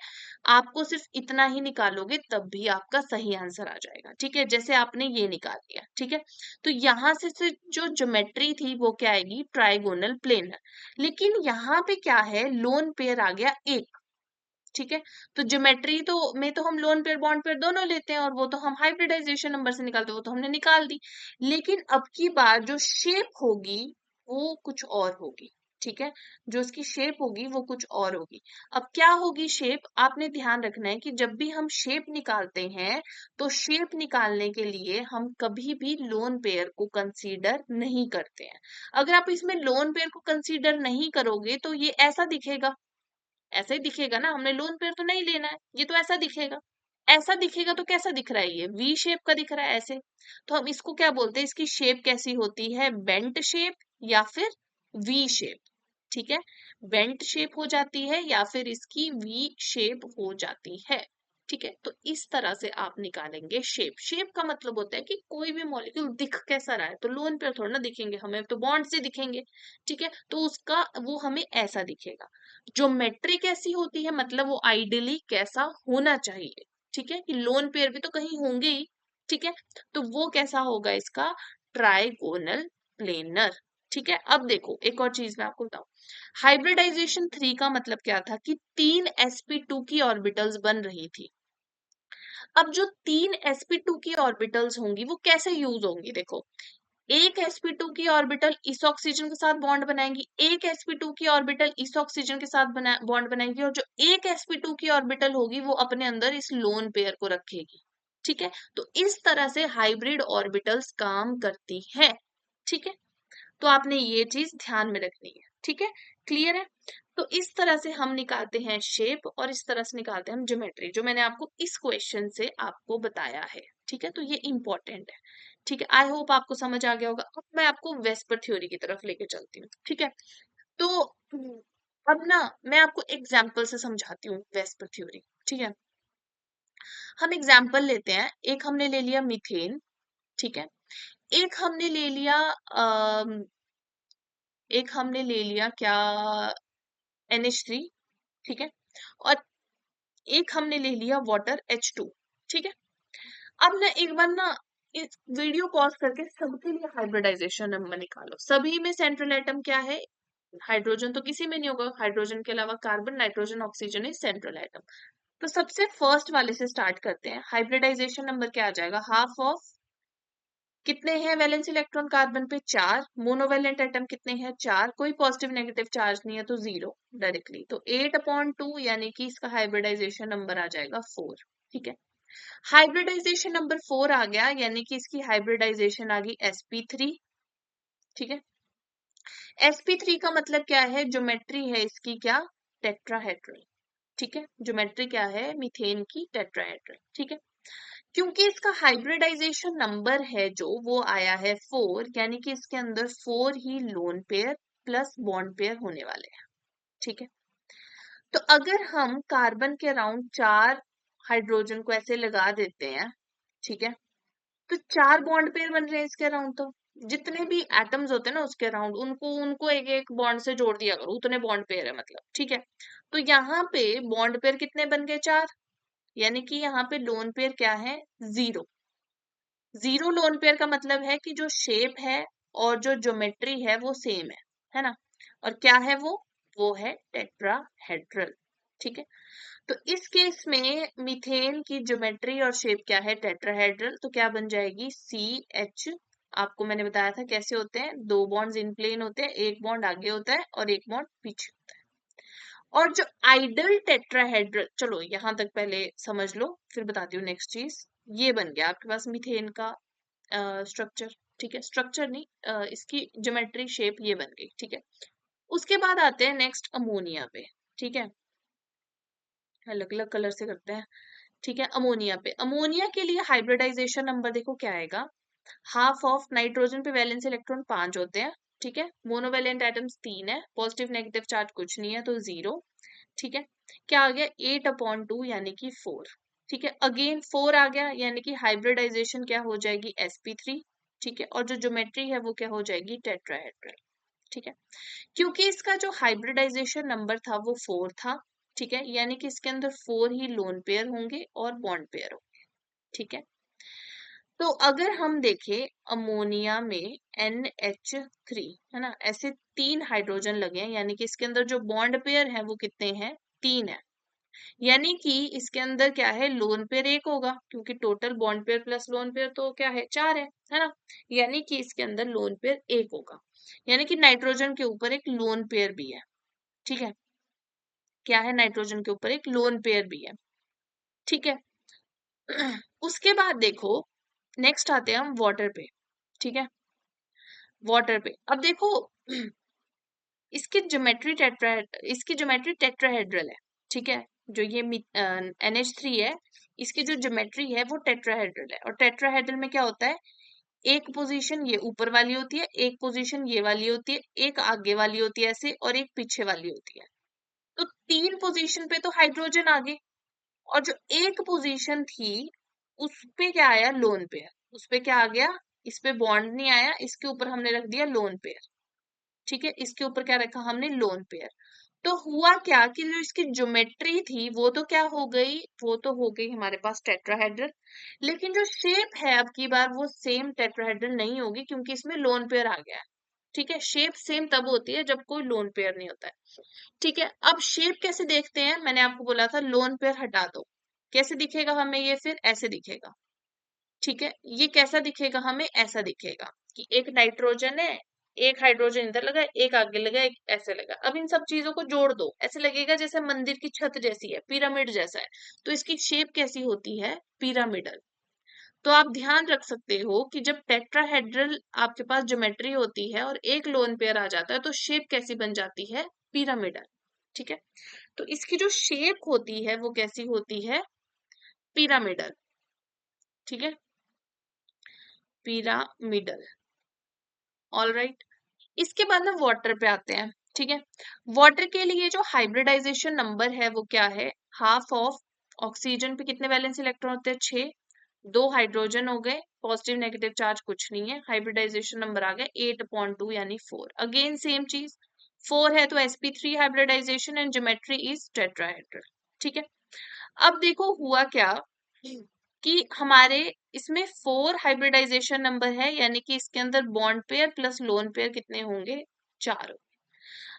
आपको सिर्फ इतना ही निकालोगे तब भी आपका सही आंसर आ जाएगा, ठीक है, जैसे आपने ये निकाल लिया, ठीक है। तो यहां से जो ज्योमेट्री थी वो क्या आएगी, ट्राइगोनल प्लेन है। लेकिन यहाँ पे क्या है, लोन पेयर आ गया एक, ठीक है। तो ज्योमेट्री तो में तो हम लोन पेयर बॉन्ड पेयर दोनों लेते हैं, और वो तो हम हाइब्रिडाइजेशन नंबर से निकालते हैं, वो तो हमने निकाल दी। लेकिन अब की बार जो शेप होगी वो कुछ और होगी, ठीक है। जो उसकी शेप होगी वो कुछ और होगी। अब क्या होगी शेप, आपने ध्यान रखना है कि जब भी हम शेप निकालते हैं, तो शेप निकालने के लिए हम कभी भी लोन पेयर को कंसीडर नहीं करते हैं। अगर आप इसमें लोन पेयर को कंसीडर नहीं करोगे, तो ये ऐसा दिखेगा, ऐसा ही दिखेगा ना, हमने लोन पेयर तो नहीं लेना है, ये तो ऐसा दिखेगा। ऐसा दिखेगा तो कैसा दिख रहा है, ये वी शेप का दिख रहा है ऐसे। तो हम इसको क्या बोलते हैं, इसकी शेप कैसी होती है, बेंट शेप या फिर वी शेप, ठीक है। बेंट शेप हो जाती है या फिर इसकी वी शेप हो जाती है, ठीक है। तो इस तरह से आप निकालेंगे शेप। शेप का मतलब होता है कि कोई भी मॉलिक्यूल दिख कैसा रहा है, तो लोन पेयर थोड़ा ना दिखेंगे हमें, तो बॉन्ड से दिखेंगे, ठीक है। तो उसका वो हमें ऐसा दिखेगा। ज्योमेट्री कैसी होती है, मतलब वो आइडियली कैसा होना चाहिए, ठीक है, कि लोन पेयर भी तो कहीं होंगे ही, ठीक है। तो वो कैसा होगा इसका, ट्राइगोनल प्लेनर, ठीक है। अब देखो एक और चीज मैं आपको बताऊं, हाइब्रिडाइजेशन 3 का मतलब क्या था, कि 3 sp2 की ऑर्बिटल्स बन रही थी। अब जो 3 sp2 की ऑर्बिटल्स होंगी वो कैसे यूज होंगी, देखो, एक sp2 की ऑर्बिटल इस ऑक्सीजन के साथ बॉन्ड बनाएंगी, एक sp2 की ऑर्बिटल इस ऑक्सीजन के साथ बॉन्ड बनाएंगी, और जो एक sp2 की ऑर्बिटल होगी वो अपने अंदर इस लोन पेयर को रखेगी, ठीक है। तो इस तरह से हाइब्रिड ऑर्बिटल्स काम करती है, ठीक है। तो आपने ये चीज ध्यान में रखनी है, ठीक है, क्लियर है। तो इस तरह से हम निकालते हैं शेप, और इस तरह से निकालते हैं हम ज्योमेट्री, जो मैंने आपको इस क्वेश्चन से आपको बताया है, ठीक है। तो ये इंपॉर्टेंट है, ठीक है। आई होप आपको समझ आ गया होगा। अब मैं आपको वेस्पर थ्योरी की तरफ लेके चलती हूँ, ठीक है। तो अब ना मैं आपको एग्जाम्पल से समझाती हूँ वेस्पर थ्योरी, ठीक है। हम एग्जाम्पल लेते हैं, एक हमने ले लिया मीथेन, ठीक है। एक हमने ले लिया एक हमने ले लिया क्या, NH3, ठीक है। और एक हमने ले लिया वाटर H2, ठीक है। अब ना एक बार ना इस वीडियो पॉज करके सबके लिए हाइब्रिडाइजेशन नंबर निकालो। सभी में सेंट्रल एटम क्या है, हाइड्रोजन तो किसी में नहीं होगा, हाइड्रोजन के अलावा carbon, nitrogen, oxygen is central atom. तो सबसे फर्स्ट वाले से स्टार्ट करते हैं। हाइब्रिडाइजेशन नंबर क्या आ जाएगा, हाफ ऑफ, कितने हैं वैलेंस इलेक्ट्रॉन कार्बन पे, 4। मोनोवेलेंट एटम कितने हैं, 4, कोई पॉजिटिव नेगेटिव चार्ज नहीं है तो 0 डायरेक्टली, तो 8/2, यानी कि इसका हाइब्रिडाइजेशन नंबर आ जाएगा 4, ठीक है। हाइब्रिडाइजेशन नंबर 4 आ गया, यानी कि इसकी हाइब्रिडाइजेशन आ गई sp3, ठीक है। sp3 का मतलब क्या है, ज्योमेट्री है इसकी क्या, टेट्राहेड्रल, ठीक है। ज्योमेट्री क्या है, मीथेन की टेट्राहेड्रल, ठीक है। क्योंकि इसका हाइब्रिडाइजेशन नंबर है जो वो आया है 4, यानी कि इसके अंदर 4 ही lone pair plus bond pair होने वाले हैं, ठीक है। तो अगर हम कार्बन के अराउंड 4 हाइड्रोजन को ऐसे लगा देते हैं, ठीक है, तो 4 बॉन्ड पेयर बन रहे हैं इसके अराउंड, तो जितने भी एटम्स होते हैं ना उसके अराउंड, उनको उनको एक एक बॉन्ड से जोड़ दिया करो, उतने बॉन्ड पेयर है मतलब, ठीक है। तो यहाँ पे बॉन्ड पेयर कितने बन गए? 4। यानी कि यहाँ पे लोन पेयर क्या है? 0। 0 लोन पेयर का मतलब है कि जो शेप है और जो ज्योमेट्री है वो सेम है ना। और क्या है वो है टेट्राहेड्रल, ठीक है। तो इस केस में मीथेन की ज्योमेट्री और शेप क्या है? टेट्राहेड्रल। तो क्या बन जाएगी? CH। आपको मैंने बताया था कैसे होते हैं, 2 बॉन्ड्स इन प्लेन होते हैं, एक बॉन्ड आगे होता है और एक बॉन्ड पीछे होता है। और जो आइडल टेट्राहेड्रल, चलो यहां तक पहले समझ लो, फिर बताती हूँ नेक्स्ट चीज। ये बन गया आपके पास मीथेन का स्ट्रक्चर, ठीक है। स्ट्रक्चर नहीं, इसकी ज्योमेट्री शेप ये बन गई, ठीक है। उसके बाद आते हैं नेक्स्ट अमोनिया पे, ठीक है। अलग अलग कलर से करते हैं, ठीक है। अमोनिया पे, अमोनिया के लिए हाइब्रिडाइजेशन नंबर देखो क्या आएगा। हाफ ऑफ नाइट्रोजन पे वैलेंस इलेक्ट्रॉन 5 होते हैं, ठीक है। मोनोवैलेंट एटम्स 3 है, पॉजिटिव नेगेटिव चार्ज कुछ नहीं है तो 0, ठीक है। क्या आ गया? 8/2 यानी कि 4, ठीक है। अगेन 4 आ गया यानी कि हाइब्रिडाइजेशन क्या हो जाएगी? sp3, ठीक है। और जो ज्योमेट्री है वो क्या हो जाएगी? टेट्राहेड्रल, ठीक है। क्योंकि इसका जो हाइब्रिडाइजेशन नंबर था वो 4 था, ठीक है। यानी कि इसके अंदर 4 ही लोन पेयर होंगे और बॉन्ड पेयर होंगे, ठीक है। तो अगर हम देखें अमोनिया में NH3 है ना, ऐसे 3 हाइड्रोजन लगे हैं, यानी कि इसके अंदर जो बॉन्ड पेयर है वो कितने हैं? 3 है। यानी कि इसके अंदर क्या है? लोन पेयर 1 होगा, क्योंकि total bond pair plus lone pair तो क्या है? 4 है ना। यानी कि इसके अंदर लोन पेयर 1 होगा, यानी कि नाइट्रोजन के ऊपर एक लोन पेयर भी है, ठीक है। क्या है? नाइट्रोजन के ऊपर एक लोन पेयर भी है, ठीक है। उसके बाद देखो नेक्स्ट आते हैं हम वाटर पे, ठीक है। वाटर पे अब देखो इसकी ज्योमेट्री टेट्राहेड्रल है, ठीक है। जो ये NH3 है, इसकी जो ज्योमेट्री है वो टेट्राहेड्रल है। और टेट्राहेड्रल में क्या होता है? एक पोजीशन ये ऊपर वाली होती है, एक पोजीशन ये वाली होती है, एक आगे वाली होती है ऐसे, और एक पीछे वाली होती है। तो 3 पोजीशन पे तो हाइड्रोजन आ गए, और जो एक पोजीशन थी उस पे क्या आया? Lone pair. उस पे क्या आ गया? इस पे बॉन्ड नहीं आया, इसके ऊपर हमने रख दिया लोन पेयर, ठीक है। इसके ऊपर क्या रखा हमने? Lone pair. तो हुआ क्या कि जो इसकी ज्योमेट्री थी वो तो क्या हो गई? वो तो हो गई हमारे पास टेट्राहेड्रल। लेकिन जो शेप है अब की बार वो सेम टेट्राहेड्रल नहीं होगी, क्योंकि इसमें लोन पेयर आ गया है, ठीक है। शेप सेम तब होती है जब कोई लोन पेयर नहीं होता है, ठीक है। अब शेप कैसे देखते हैं? मैंने आपको बोला था लोन पेयर हटा दो, कैसे दिखेगा हमें ये? फिर ऐसे दिखेगा, ठीक है। ये कैसा दिखेगा हमें? ऐसा दिखेगा कि एक नाइट्रोजन है, एक हाइड्रोजन इधर लगा, एक आगे लगा, एक ऐसे लगा। अब इन सब चीजों को जोड़ दो, ऐसे लगेगा जैसे मंदिर की छत जैसी है, पिरामिड जैसा है। तो इसकी शेप कैसी होती है? पिरामिडल। तो आप ध्यान रख सकते हो कि जब टेट्राहेड्रल आपके पास ज्योमेट्री होती है और एक लोन पेयर आ जाता है तो शेप कैसी बन जाती है? पिरामिडल, ठीक है। तो इसकी जो शेप होती है वो कैसी होती है? पिरामिडल, ठीक है। Pyramidal, all right. इसके बाद में वाटर पे आते हैं, ठीक है। वाटर के लिए जो हाइब्रिडाइजेशन नंबर है वो क्या है? हाफ ऑफ ऑक्सीजन पे कितने वैलेंस इलेक्ट्रॉन होते हैं? 6। 2 हाइड्रोजन हो गए, पॉजिटिव नेगेटिव चार्ज कुछ नहीं है, हाइब्रिडाइजेशन नंबर आ गया 8/2 यानी 4। अगेन सेम चीज, 4 है तो sp3 hybridization and geometry is tetrahedral, ठीक है। अब देखो हुआ क्या कि हमारे इसमें 4 हाइब्रिडाइजेशन नंबर है, यानी कि इसके अंदर bond pair plus lone pair कितने होंगे? 4।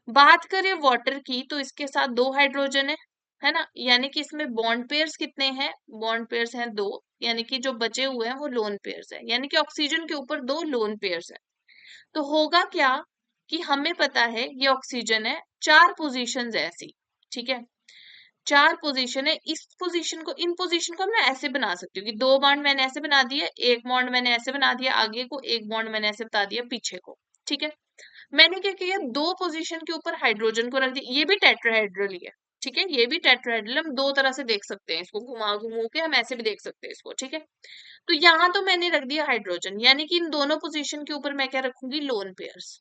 बात करें वाटर की तो इसके साथ 2 हाइड्रोजन है ना। यानी कि इसमें बॉन्ड पेयर्स कितने हैं? बॉन्ड पेयर्स हैं 2, यानी कि जो बचे हुए हैं वो लोन पेयर्स है, यानी कि ऑक्सीजन के ऊपर 2 लोन पेयर्स है। तो होगा क्या कि हमें पता है ये ऑक्सीजन है, 4 पोजीशंस है ऐसी, ठीक है। 4 पोजीशन है, इस पोजीशन को, इन पोजीशन को मैं ऐसे बना सकती हूँ कि 2 बॉन्ड मैंने ऐसे बना दिए, एक बॉन्ड मैंने ऐसे बना दिया आगे को, एक बॉन्ड मैंने ऐसे बता दिया पीछे को, ठीक है। मैंने क्या किया? 2 पोजीशन के ऊपर हाइड्रोजन को रख दिया, ये भी टेट्राहेड्रल ही है, ठीक है। ये भी टेट्राहेड्रल, हम 2 तरह से देख सकते हैं इसको, घुमा घुमू के हम ऐसे भी देख सकते हैं इसको, ठीक है। तो यहाँ तो मैंने रख दिया हाइड्रोजन, यानी कि इन दोनों पोजीशन के ऊपर मैं क्या रखूंगी? लोन पेयर्स,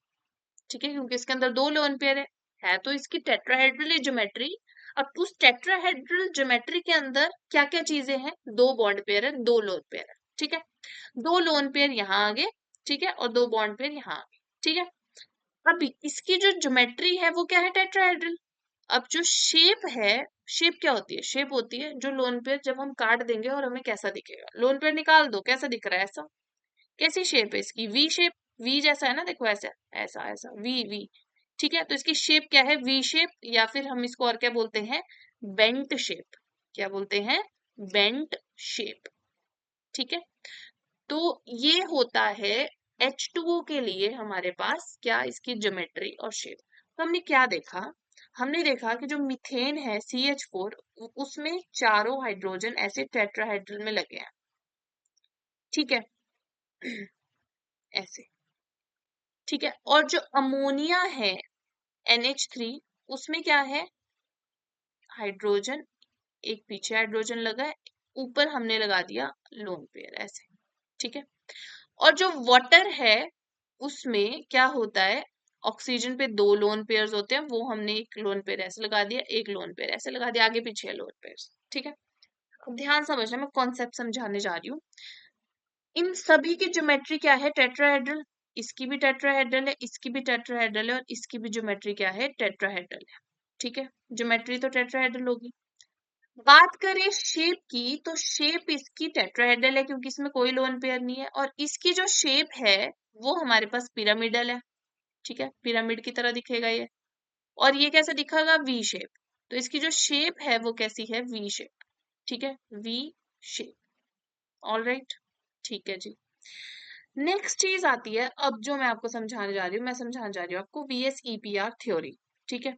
ठीक है, क्योंकि इसके अंदर 2 लोन पेयर है तो इसकी टेट्राहेड्रल ज्योमेट्री। अब उस टेट्राहेड्रल ज्योमेट्री के अंदर क्या क्या चीजें हैं? 2 बॉन्ड पेयर है, 2 लोन पेयर है, ठीक है। 2 लोन पेयर यहाँ आ गए, ठीक है, और 2 बॉन्ड पेयर यहाँ आ गए, ठीक है। अभी इसकी जो ज्योमेट्री है वो क्या है, टेट्राहेड्रल। अब जो शेप है, शेप क्या होती है, शेप होती है जो लोन पेयर जब हम काट देंगे और हमें कैसा दिखेगा, लोन पेयर निकाल दो कैसा दिख रहा है, ऐसा। कैसी शेप है इसकी, वी शेप, वी जैसा है ना, देखो ऐसा, ऐसा ऐसा वी वी। ठीक है, तो इसकी शेप क्या है, वी शेप, या फिर हम इसको और क्या बोलते हैं, बेंट शेप। क्या बोलते हैं, बेंट शेप। ठीक है, तो ये होता है H2O के लिए हमारे पास क्या, इसकी ज्योमेट्री और शेप। तो हमने क्या देखा, हमने देखा कि जो मीथेन है CH4, उसमें चारों हाइड्रोजन ऐसे टेट्राहेड्रल में लगे हैं। ठीक है ऐसे। ठीक है, और जो अमोनिया है NH3, उसमें क्या है, हाइड्रोजन, एक पीछे हाइड्रोजन लगा है, ऊपर हमने लगा दिया लोन पेयर ऐसे। ठीक है, और जो वाटर है उसमें क्या होता है, ऑक्सीजन पे 2 लोन पेयर्स होते हैं, वो हमने एक लोन पेयर ऐसे लगा दिया, एक लोन पेयर ऐसे लगा दिया, आगे पीछे लोन पेयर्स। ठीक है, अब ध्यान समझना, मैं कॉन्सेप्ट समझाने जा रही हूँ। इन सभी की ज्योमेट्री क्या है, टेट्राहेड्रल। इसकी भी टेट्राहेड्रल है, इसकी भी टेट्राहेड्रल है, और इसकी भी ज्योमेट्री क्या है, टेट्राहेड्रल है। ठीक है, ज्योमेट्री तो टेट्राहेड्रल होगी। बात करें शेप की, तो शेप इसकी टेट्राहेड्रल है क्योंकि इसमें कोई लोन पेयर नहीं है, और इसकी जो शेप है वो हमारे पास पिरामिडल है। ठीक है, पिरामिड की तरह दिखेगा ये, और ये कैसे दिखेगा, वी शेप। तो इसकी जो शेप है वो कैसी है, वी शेप। ठीक है, वी शेप। ऑल राइट, ठीक है जी। नेक्स्ट चीज आती है, अब जो मैं आपको समझाने जा रही हूँ, मैं समझाने जा रही हूँ आपको VSEPR थ्योरी। ठीक है,